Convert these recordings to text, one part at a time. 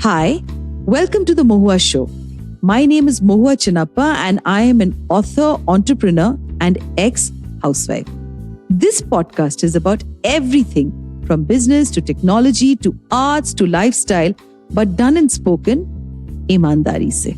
Hi, welcome to the Mohua Show. My name is Mohua Chinnappa and I am an author, entrepreneur and ex-housewife. This podcast is about everything from business to technology to arts to lifestyle, but done and spoken ईमानदारी से.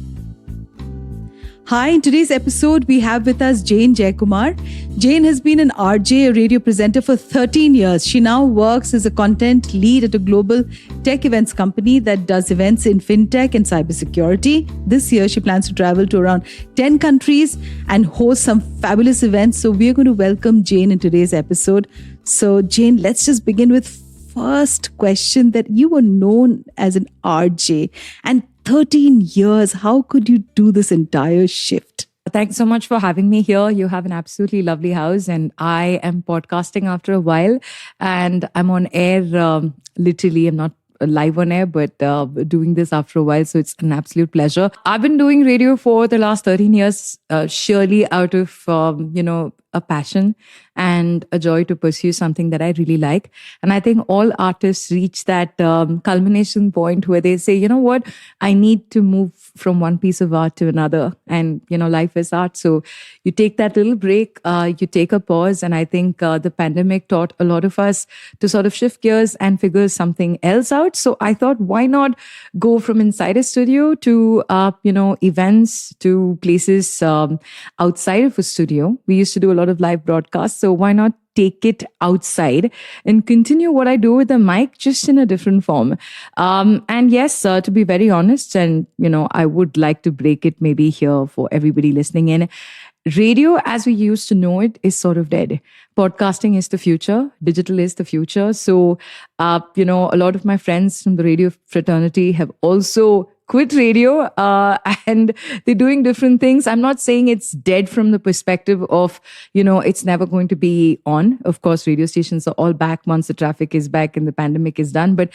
Hi, in today's episode, we have with us Jeyakumar. Jane has been an RJ, a radio presenter for 13 years. She now works as a content lead at a global tech events company that does events in fintech and cybersecurity. This year, she plans to travel to around 10 countries and host some fabulous events. So we're going to welcome Jane in today's episode. So Jane, let's just begin with first question that you were known as an RJ and 13 years. How could you do this entire shift? Thanks so much for having me here. You have an absolutely lovely house and I am podcasting after a while and I'm on air, literally, I'm not live on air, but doing this after a while. So it's an absolute pleasure. I've been doing radio for the last 13 years, surely out of, a passion and a joy to pursue something that I really like. And I think all artists reach that culmination point where they say, you know what, I need to move from one piece of art to another. And, life is art. So you take that little break, you take a pause. And I think the pandemic taught a lot of us to sort of shift gears and figure something else out. So I thought, why not go from inside a studio to, events, to places outside of a studio. We used to do a lot of live broadcasts. So why not take it outside and continue what I do with the mic, just in a different form. And yes, to be very honest, and, I would like to break it maybe here for everybody listening in. Radio, as we used to know it, is sort of dead. Podcasting is the future. Digital is the future. So, a lot of my friends from the radio fraternity have also quit radio and they're doing different things. I'm not saying it's dead from the perspective of, it's never going to be on. Of course, radio stations are all back once the traffic is back and the pandemic is done. But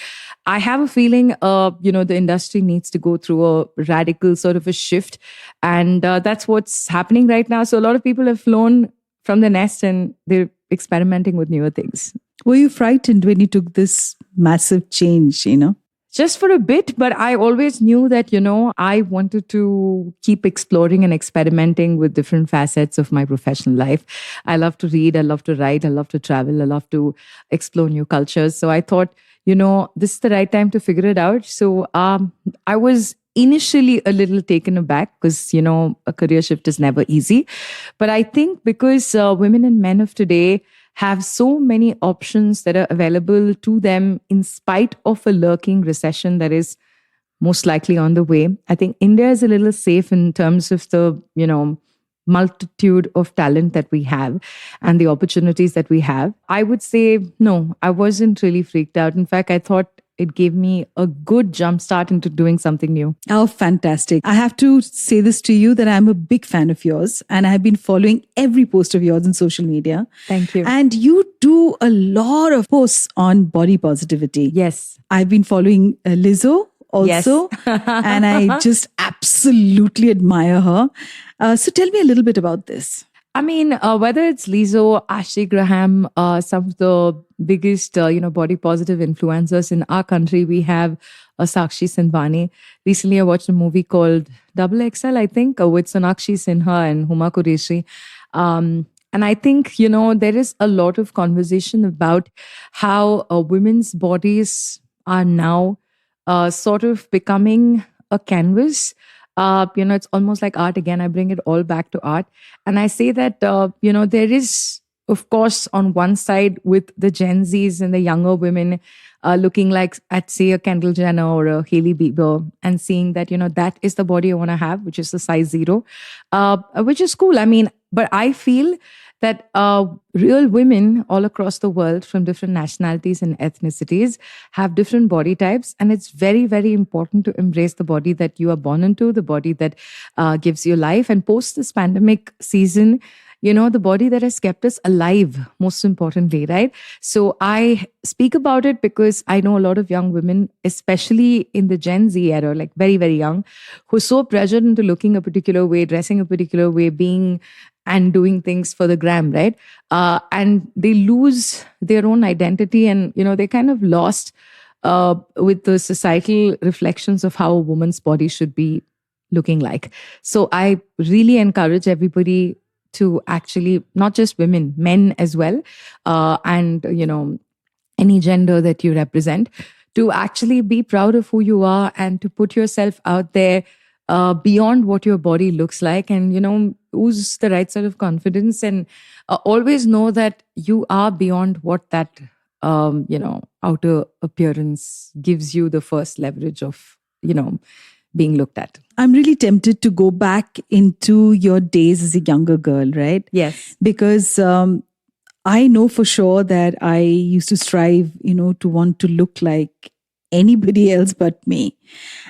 I have a feeling, the industry needs to go through a radical sort of a shift. And that's what's happening right now. So a lot of people have flown from the nest and they're experimenting with newer things. Were you frightened when you took this massive change, Just for a bit, but I always knew that, I wanted to keep exploring and experimenting with different facets of my professional life. I love to read, I love to write, I love to travel, I love to explore new cultures. So I thought, this is the right time to figure it out. So I was initially a little taken aback because, a career shift is never easy. But I think because women and men of today have so many options that are available to them in spite of a lurking recession that is most likely on the way. I think India is a little safe in terms of the, multitude of talent that we have and the opportunities that we have. I would say, no, I wasn't really freaked out. In fact, I thought it gave me a good jump start into doing something new. Oh, fantastic. I have to say this to you that I'm a big fan of yours and I've been following every post of yours on social media. Thank you. And you do a lot of posts on body positivity. Yes. I've been following Lizzo also, yes. And I just absolutely admire her. So tell me a little bit about this. I mean, whether it's Lizzo, Ashley Graham, some of the biggest, body positive influencers in our country, we have Sakshi Sindwani. Recently, I watched a movie called Double XL, I think, with Sonakshi Sinha and Huma Qureshi. And I think, there is a lot of conversation about how women's bodies are now sort of becoming a canvas. It's almost like art again. I bring it all back to art. And I say that, there is, of course, on one side with the Gen Zs and the younger women looking like at, say, a Kendall Jenner or a Hailey Bieber and seeing that, that is the body I want to have, which is the size 0, which is cool. I mean, but I feel that real women all across the world from different nationalities and ethnicities have different body types. And it's very, very important to embrace the body that you are born into, the body that gives you life. And post this pandemic season, the body that has kept us alive, most importantly, right? So I speak about it because I know a lot of young women, especially in the Gen Z era, like very, very young, who are so pressured into looking a particular way, dressing a particular way, being and doing things for the gram, right? And they lose their own identity and, they kind of lost with the societal reflections of how a woman's body should be looking like. So I really encourage everybody to actually, not just women, men as well, and, any gender that you represent, to actually be proud of who you are and to put yourself out there beyond what your body looks like, and ooze the right sort of confidence, and always know that you are beyond what that outer appearance gives you the first leverage of being looked at. I'm really tempted to go back into your days as a younger girl, right? Yes. Because I know for sure that I used to strive, to want to look like anybody else but me.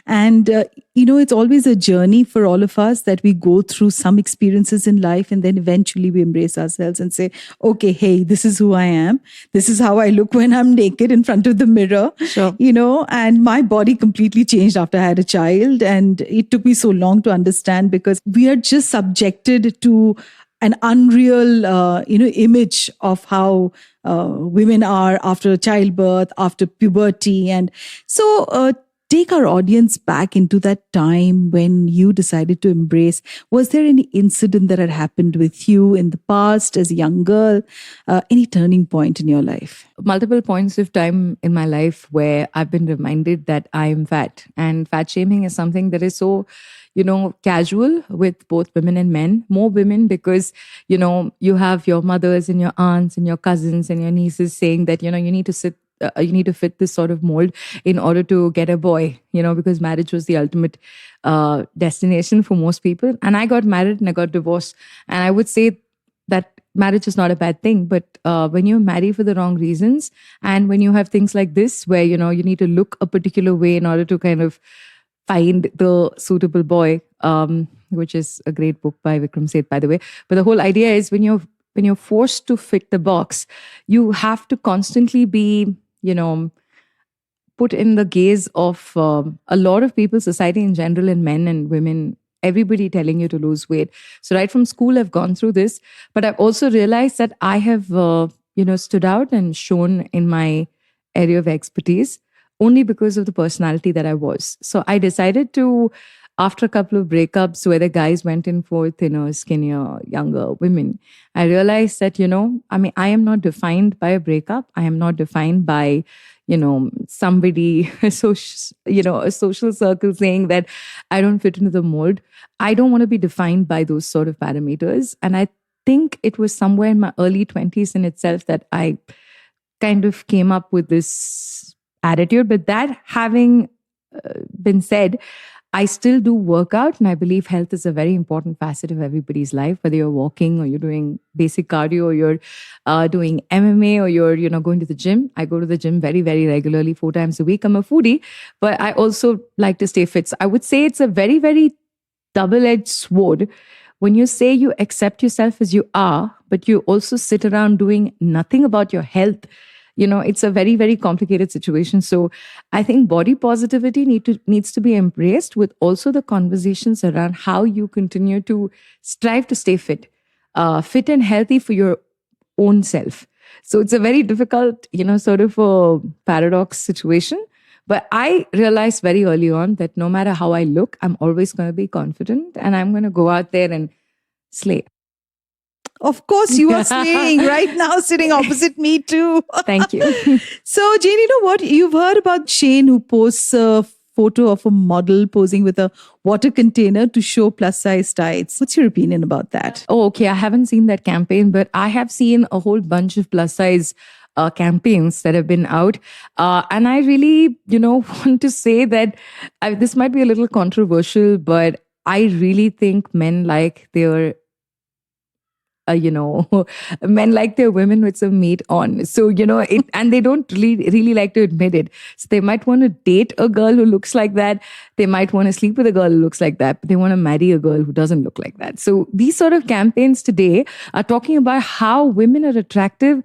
And, it's always a journey for all of us that we go through some experiences in life, and then eventually we embrace ourselves and say, okay, hey, this is who I am. This is how I look when I'm naked in front of the mirror. Sure. And my body completely changed after I had a child. And it took me so long to understand, because we are just subjected to an unreal, image of how women are after childbirth, after puberty. And so take our audience back into that time when you decided to embrace. Was there any incident that had happened with you in the past as a young girl? Any turning point in your life? Multiple points of time in my life where I've been reminded that I am fat. And fat shaming is something that is so casual with both women and men. More women, because, you have your mothers and your aunts and your cousins and your nieces saying that, you need to fit this sort of mold in order to get a boy, because marriage was the ultimate destination for most people. And I got married and I got divorced. And I would say that marriage is not a bad thing, but when you marry for the wrong reasons, and when you have things like this where, you need to look a particular way in order to kind of find the suitable boy, which is a great book by Vikram Seth, by the way. But the whole idea is when you're forced to fit the box, you have to constantly be, put in the gaze of a lot of people, society in general, and men and women, everybody telling you to lose weight. So right from school, I've gone through this, but I've also realized that I have, stood out and shown in my area of expertise only because of the personality that I was. So I decided to, after a couple of breakups where the guys went in for thinner, skinnier, younger women, I realized that, I am not defined by a breakup. I am not defined by, somebody, a social circle saying that I don't fit into the mold. I don't want to be defined by those sort of parameters. And I think it was somewhere in my early 20s in itself that I kind of came up with this attitude. But that having been said, I still do workout, and I believe health is a very important facet of everybody's life, whether you're walking or you're doing basic cardio or you're doing MMA or you're, going to the gym. I go to the gym very, very regularly, 4 times a week. I'm a foodie, but I also like to stay fit. So I would say it's a very, very double-edged sword. When you say you accept yourself as you are, but you also sit around doing nothing about your health, it's a very, very complicated situation. So I think body positivity needs to be embraced, with also the conversations around how you continue to strive to stay fit and healthy for your own self. So it's a very difficult, sort of a paradox situation. But I realized very early on that no matter how I look, I'm always going to be confident, and I'm going to go out there and slay. Of course, you are slaying right now, sitting opposite me too. Thank you. So, Jane, you know what? You've heard about Shane, who posts a photo of a model posing with a water container to show plus size tights. What's your opinion about that? Oh, okay. I haven't seen that campaign, but I have seen a whole bunch of plus size campaigns that have been out. And I really, want to say that this might be a little controversial, but I really think men like their men like their women with some meat on. So, and they don't really like to admit it. So they might want to date a girl who looks like that. They might want to sleep with a girl who looks like that, but they want to marry a girl who doesn't look like that. So these sort of campaigns today are talking about how women are attractive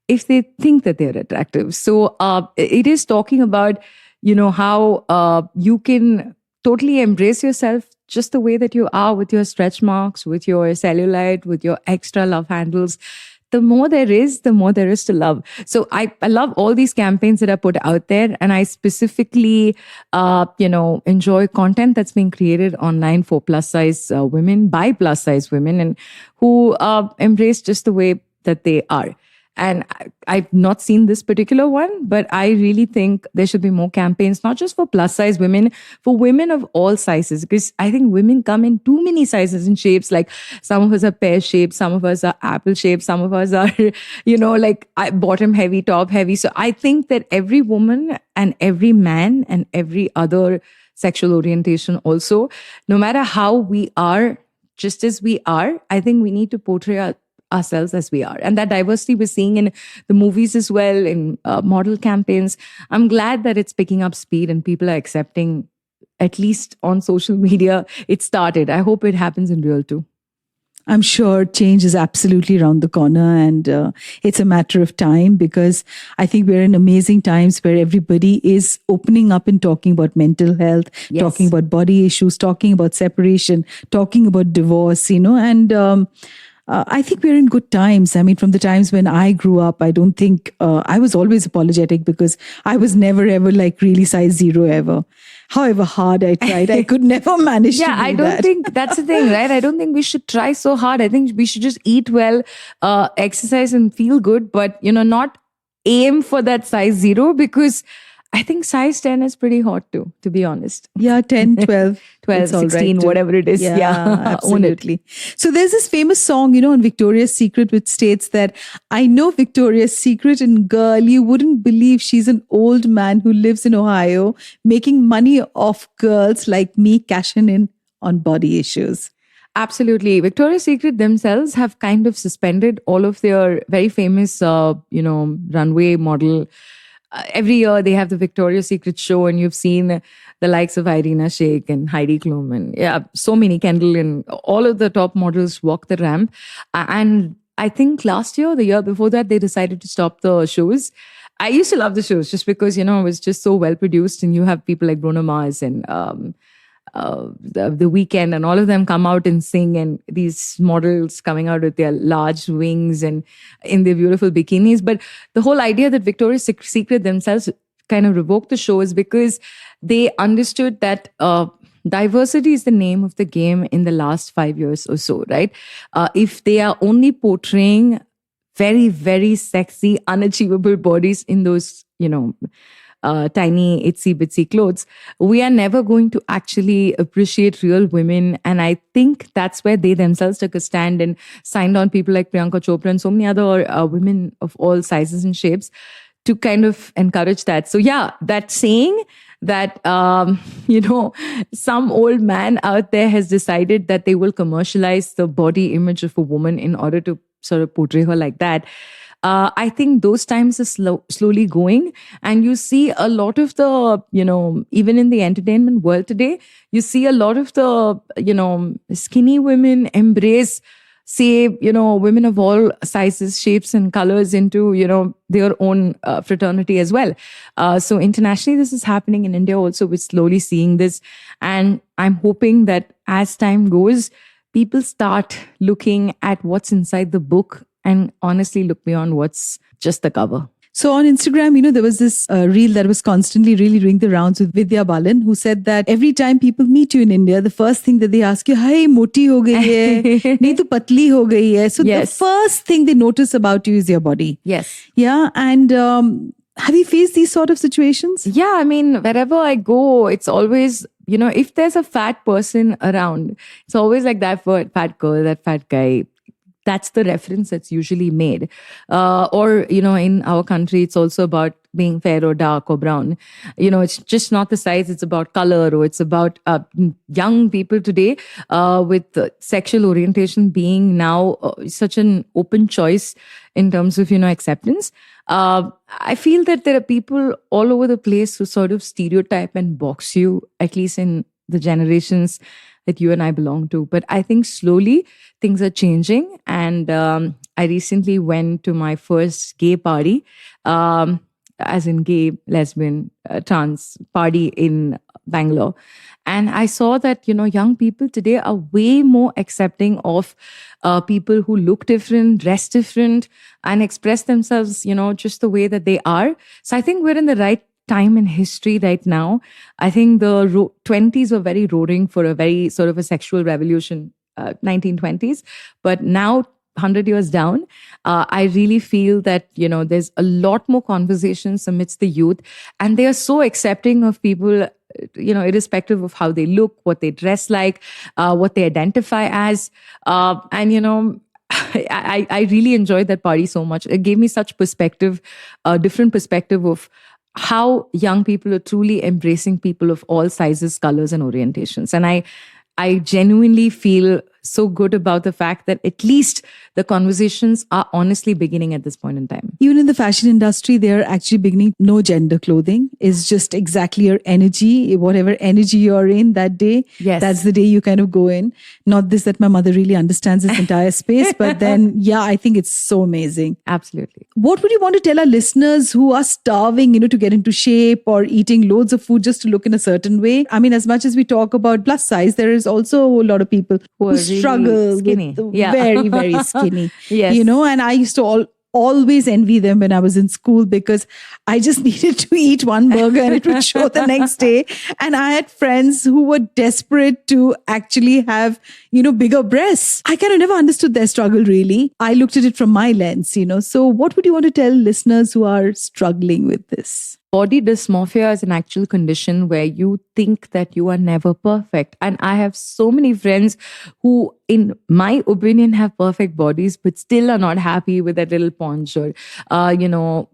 if they think that they're attractive. So it is talking about, how you can totally embrace yourself just the way that you are, with your stretch marks, with your cellulite, with your extra love handles. the more there is, the more there is to love. So I love all these campaigns that are put out there. And I specifically, enjoy content that's being created online for plus size women by plus size women and who embrace just the way that they are. And I've not seen this particular one, but I really think there should be more campaigns, not just for plus size women, for women of all sizes, because I think women come in too many sizes and shapes. Like some of us are pear shaped, some of us are apple shaped, some of us are, bottom heavy, top heavy. So I think that every woman and every man and every other sexual orientation also, no matter how we are, just as we are, I think we need to portray ourselves as we are. And that diversity we're seeing in the movies as well, in model campaigns. I'm glad that it's picking up speed and people are accepting, at least on social media, it started. I hope it happens in real too. I'm sure change is absolutely around the corner, and it's a matter of time, because I think we're in amazing times where everybody is opening up and talking about mental health, talking about body issues, talking about separation, talking about divorce, and I think we're in good times. I mean, from the times when I grew up, I don't think I was always apologetic because I was never ever like really size 0 ever. However hard I tried, I could never manage to do that. I don't think that's the thing, right? I don't think we should try so hard. I think we should just eat well, exercise and feel good, but, not aim for that size 0, because I think size 10 is pretty hot too, to be honest. Yeah, 10, 12. 12, 16, whatever it is. Yeah, absolutely. So there's this famous song, on Victoria's Secret, which states that, I know Victoria's Secret, and girl, you wouldn't believe she's an old man who lives in Ohio, making money off girls like me cashing in on body issues. Absolutely. Victoria's Secret themselves have kind of suspended all of their very famous, runway model. Every year they have the Victoria's Secret show, and you've seen the likes of Irina Shayk and Heidi Klum and so many, Kendall, and all of the top models walk the ramp. And I think last year, the year before that, they decided to stop the shows. I used to love the shows just because, it was just so well produced, and you have people like Bruno Mars and the Weekend, and all of them come out and sing, and these models coming out with their large wings and in their beautiful bikinis. But the whole idea that Victoria's Secret themselves kind of revoked the show is because they understood that diversity is the name of the game in the last 5 years or so, right? If they are only portraying very, very sexy, unachievable bodies in those, tiny itsy bitsy clothes, we are never going to actually appreciate real women. And I think that's where they themselves took a stand and signed on people like Priyanka Chopra and so many other women of all sizes and shapes to kind of encourage that. So that saying that, some old man out there has decided that they will commercialize the body image of a woman in order to sort of portray her like that. I think those times are slowly going, and you see a lot of the, even in the entertainment world today, you see a lot of the, skinny women embrace, say, women of all sizes, shapes and colors into, their own fraternity as well. So internationally, this is happening. In India also, we're slowly seeing this. And I'm hoping that as time goes, people start looking at what's inside the book and honestly look beyond what's just the cover. So on Instagram, there was this reel that was constantly really doing the rounds with Vidya Balan, who said that every time people meet you in India, the first thing that they ask you, "Hey, moti ho gayi hai? Nahi to patli ho gayi hai?" So the first thing they notice about you is your body. Yes. Yeah. And have you faced these sort of situations? Yeah. I mean, wherever I go, it's always, if there's a fat person around, it's always like that fat girl, that fat guy. That's the reference that's usually made. Or, in our country, it's also about being fair or dark or brown. It's just not the size, it's about color, or it's about young people today with sexual orientation being now such an open choice in terms of, acceptance. I feel that there are people all over the place who sort of stereotype and box you, at least in the generations that you and I belong to. But I think slowly things are changing. And I recently went to my first gay party. as in gay, lesbian, trans party in Bangalore. And I saw that, young people today are way more accepting of people who look different, dress different, and express themselves, just the way that they are. So I think we're in the right time in history right now. I think the 20s were very roaring for a very sort of a sexual revolution, 1920s. But now, 100 years down, I really feel that, there's a lot more conversations amidst the youth, and they are so accepting of people, irrespective of how they look, what they dress like, what they identify as. And, I really enjoyed that party so much. It gave me such perspective, a different perspective of how young people are truly embracing people of all sizes, colors, and orientations. And I genuinely feel so good about the fact that at least the conversations are honestly beginning at this point in time. Even in the fashion industry, they're actually beginning. No gender clothing is just exactly your energy, whatever energy you're in that day. Yes. That's the day you kind of go in. Not this that my mother really understands this entire space, but then, yeah, I think it's so amazing. Absolutely. What would you want to tell our listeners who are starving, to get into shape or eating loads of food just to look in a certain way? I mean, as much as we talk about plus size, there is also a lot of people who struggle skinny. with very, very skinny. Yes. And I used to always envy them when I was in school because I just needed to eat one burger and it would show the next day. And I had friends who were desperate to actually have, bigger breasts. I kind of never understood their struggle really. I looked at it from my lens, So what would you want to tell listeners who are struggling with this? Body dysmorphia is an actual condition where you think that you are never perfect. And I have so many friends who, in my opinion, have perfect bodies, but still are not happy with that little paunch or,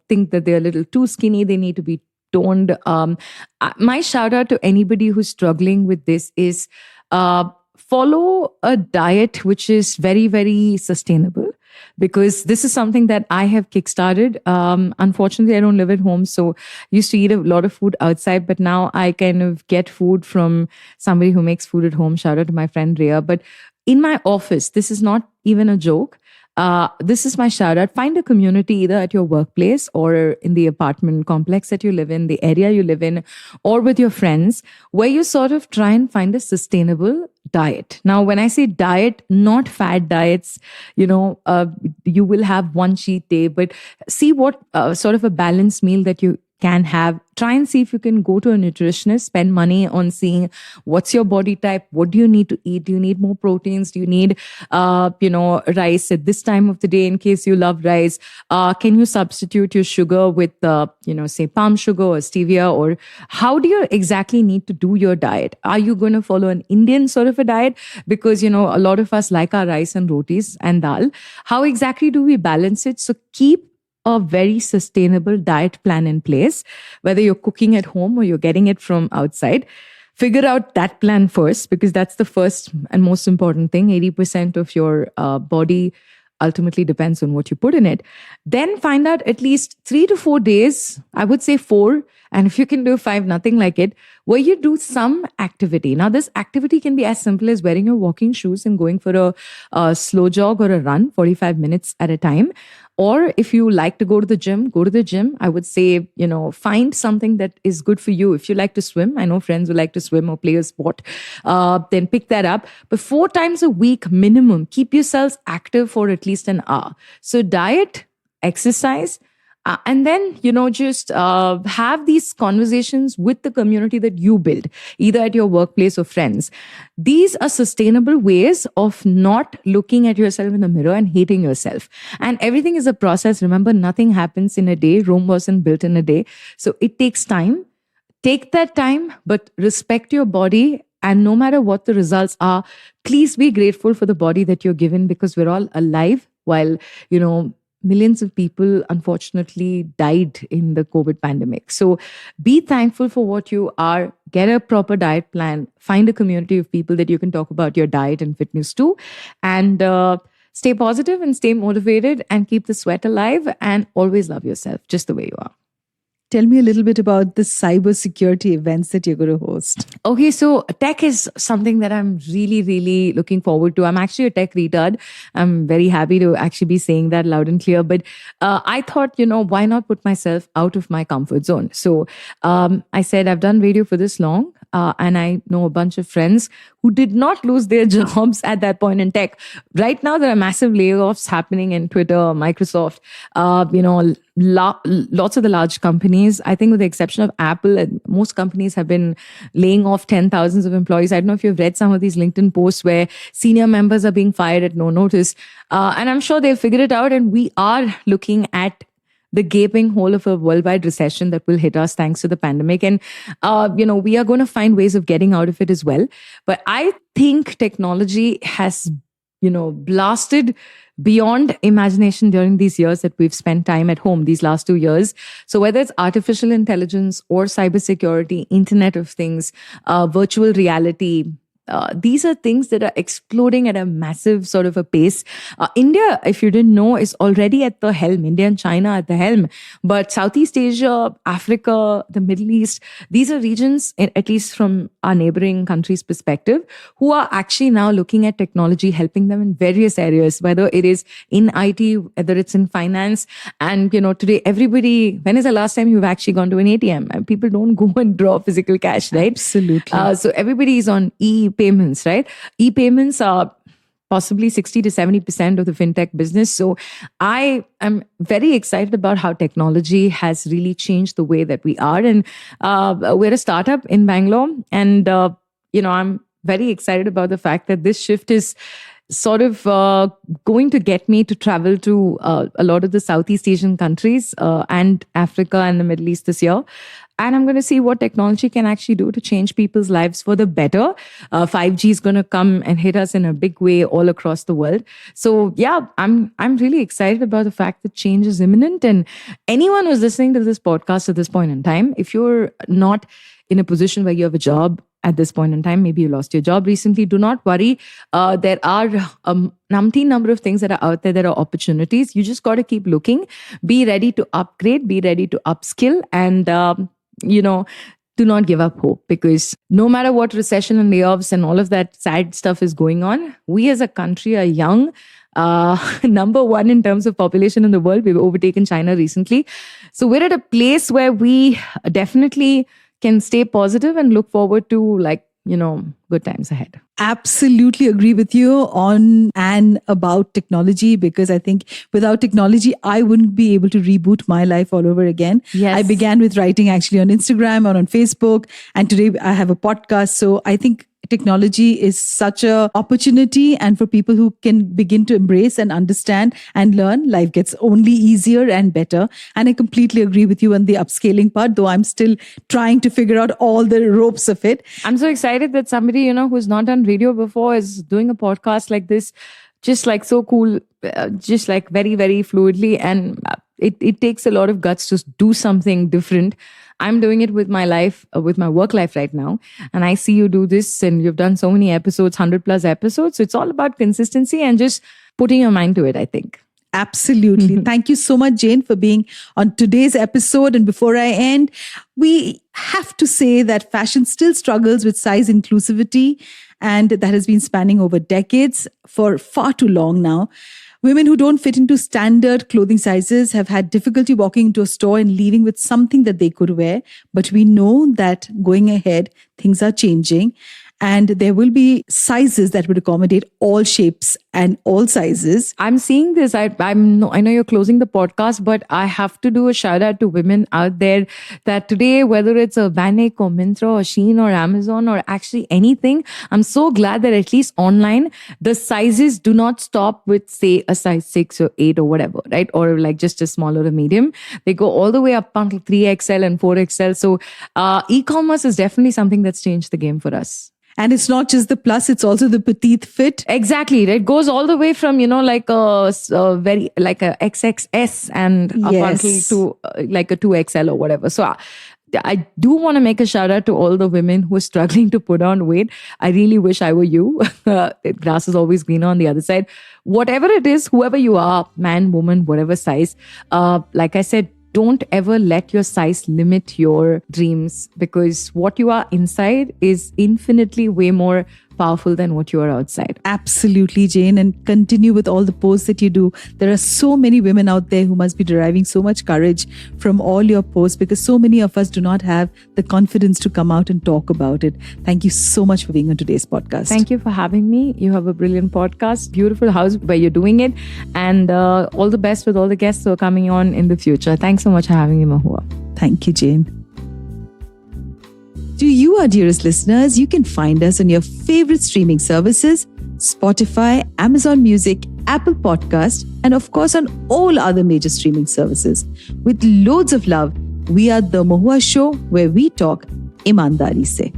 think that they're a little too skinny. They need to be toned. My shout out to anybody who's struggling with this is follow a diet which is very, very sustainable. Because this is something that I have kickstarted. Unfortunately, I don't live at home, so I used to eat a lot of food outside, but now I kind of get food from somebody who makes food at home. Shout out to my friend Rhea. But in my office, this is not even a joke. This is my shout out. Find a community either at your workplace or in the apartment complex that you live in, the area you live in, or with your friends, where you sort of try and find a sustainable diet. Now, when I say diet, not fad diets, you will have one cheat day, but see what sort of a balanced meal that you can have. Try and see if you can go to a nutritionist, spend money on seeing what's your body type, what do you need to eat, do you need more proteins, do you need, rice at this time of the day in case you love rice, can you substitute your sugar with, say palm sugar or stevia, or how do you exactly need to do your diet? Are you going to follow an Indian sort of a diet? Because, a lot of us like our rice and rotis and dal. How exactly do we balance it? So keep a very sustainable diet plan in place, whether you're cooking at home or you're getting it from outside. Figure out that plan first, because that's the first and most important thing. 80% of your body ultimately depends on what you put in it. Then find out at least 3 to 4 days, I would say 4, and if you can do 5, nothing like it, where you do some activity. Now, this activity can be as simple as wearing your walking shoes and going for a slow jog or a run, 45 minutes at a time. Or if you like to go to the gym, go to the gym. I would say, find something that is good for you. If you like to swim, I know friends who like to swim or play a sport, then pick that up. But 4 times a week minimum, keep yourselves active for at least an hour. So diet, exercise, and then, just have these conversations with the community that you build, either at your workplace or friends. These are sustainable ways of not looking at yourself in the mirror and hating yourself. And everything is a process. Remember, nothing happens in a day. Rome wasn't built in a day. So it takes time. Take that time, but respect your body. And no matter what the results are, please be grateful for the body that you're given, because we're all alive while, millions of people unfortunately died in the COVID pandemic. So be thankful for what you are. Get a proper diet plan. Find a community of people that you can talk about your diet and fitness to. And stay positive and stay motivated and keep the sweat alive, and always love yourself just the way you are. Tell me a little bit about the cybersecurity events that you're going to host. Okay, so tech is something that I'm really, really looking forward to. I'm actually a tech retard. I'm very happy to actually be saying that loud and clear. But I thought, why not put myself out of my comfort zone? So I said, I've done radio for this long. And I know a bunch of friends who did not lose their jobs at that point in tech. Right now, there are massive layoffs happening in Twitter, Microsoft, lots of the large companies. I think with the exception of Apple, most companies have been laying off 10,000s of employees. I don't know if you've read some of these LinkedIn posts where senior members are being fired at no notice. And I'm sure they'll figure it out. And we are looking at the gaping hole of a worldwide recession that will hit us thanks to the pandemic. And, we are going to find ways of getting out of it as well. But I think technology has, blasted beyond imagination during these years that we've spent time at home, these last 2 years. So whether it's artificial intelligence or cybersecurity, Internet of Things, virtual reality, these are things that are exploding at a massive sort of a pace. India, if you didn't know, is already at the helm. India and China at the helm. But Southeast Asia, Africa, the Middle East, these are regions, at least from our neighboring countries' perspective, who are actually now looking at technology, helping them in various areas, whether it is in IT, whether it's in finance. And, today, everybody, when is the last time you've actually gone to an ATM? And people don't go and draw physical cash, right? Absolutely. So everybody is on e-payments, right? E-payments are possibly 60 to 70% of the fintech business. So I am very excited about how technology has really changed the way that we are. And we're a startup in Bangalore. And, I'm very excited about the fact that this shift is sort of going to get me to travel to a lot of the Southeast Asian countries and Africa and the Middle East this year. And I'm going to see what technology can actually do to change people's lives for the better. 5G is going to come and hit us in a big way all across the world. So yeah, I'm really excited about the fact that change is imminent. And anyone who's listening to this podcast at this point in time, if you're not in a position where you have a job at this point in time, maybe you lost your job recently, do not worry. There are an umpteen number of things that are out there that are opportunities. You just got to keep looking, be ready to upgrade, be ready to upskill, and do not give up hope, because no matter what recession and layoffs and all of that sad stuff is going on, we as a country are young. Number one in terms of population in the world. We've overtaken China recently. So we're at a place where we definitely can stay positive and look forward to good times ahead. Absolutely agree with you on and about technology, because I think without technology, I wouldn't be able to reboot my life all over again. Yes. I began with writing actually on Instagram or on Facebook, and today I have a podcast. So I think technology is such a opportunity, and for people who can begin to embrace and understand and learn, life gets only easier and better. And I completely agree with you on the upscaling part, though I'm still trying to figure out all the ropes of it. I'm so excited that somebody, who's not done radio before is doing a podcast like this, just like so cool, just like very, very fluidly. And it takes a lot of guts to do something different. I'm doing it with my life, with my work life right now. And I see you do this, and you've done so many episodes, 100+ episodes. So it's all about consistency and just putting your mind to it, I think. Absolutely. Thank you so much, Jane, for being on today's episode. And before I end, we have to say that fashion still struggles with size inclusivity, and that has been spanning over decades for far too long now. Women who don't fit into standard clothing sizes have had difficulty walking into a store and leaving with something that they could wear. But we know that going ahead, things are changing. And there will be sizes that would accommodate all shapes and all sizes. I'm seeing this. I know you're closing the podcast, but I have to do a shout out to women out there that today, whether it's a Vanik or Myntra or Shein or Amazon or actually anything, I'm so glad that at least online, the sizes do not stop with, say, a size 6 or 8 or whatever, right? Or like just a small or a medium. They go all the way up until 3XL and 4XL. So e-commerce is definitely something that's changed the game for us. And it's not just the plus, it's also the petite fit. Exactly. It goes all the way from, like a very, like a XXS and up until to like a 2XL or whatever. So I do want to make a shout out to all the women who are struggling to put on weight. I really wish I were you. Grass is always greener on the other side. Whatever it is, whoever you are, man, woman, whatever size, like I said, don't ever let your size limit your dreams, because what you are inside is infinitely way more powerful than what you are outside. Absolutely, Jane, and continue with all the posts that you do. There are so many women out there who must be deriving so much courage from all your posts, because so many of us do not have the confidence to come out and talk about it. Thank you so much for being on today's podcast. Thank you for having me. You have a brilliant podcast, beautiful house where you're doing it, and all the best with all the guests who are coming on in the future. Thanks so much for having me, Mohua. Thank you, Jane. To you, our dearest listeners, you can find us on your favorite streaming services, Spotify, Amazon Music, Apple Podcast, and of course on all other major streaming services. With loads of love, we are The Mohua Show, where we talk ईमानदारी से.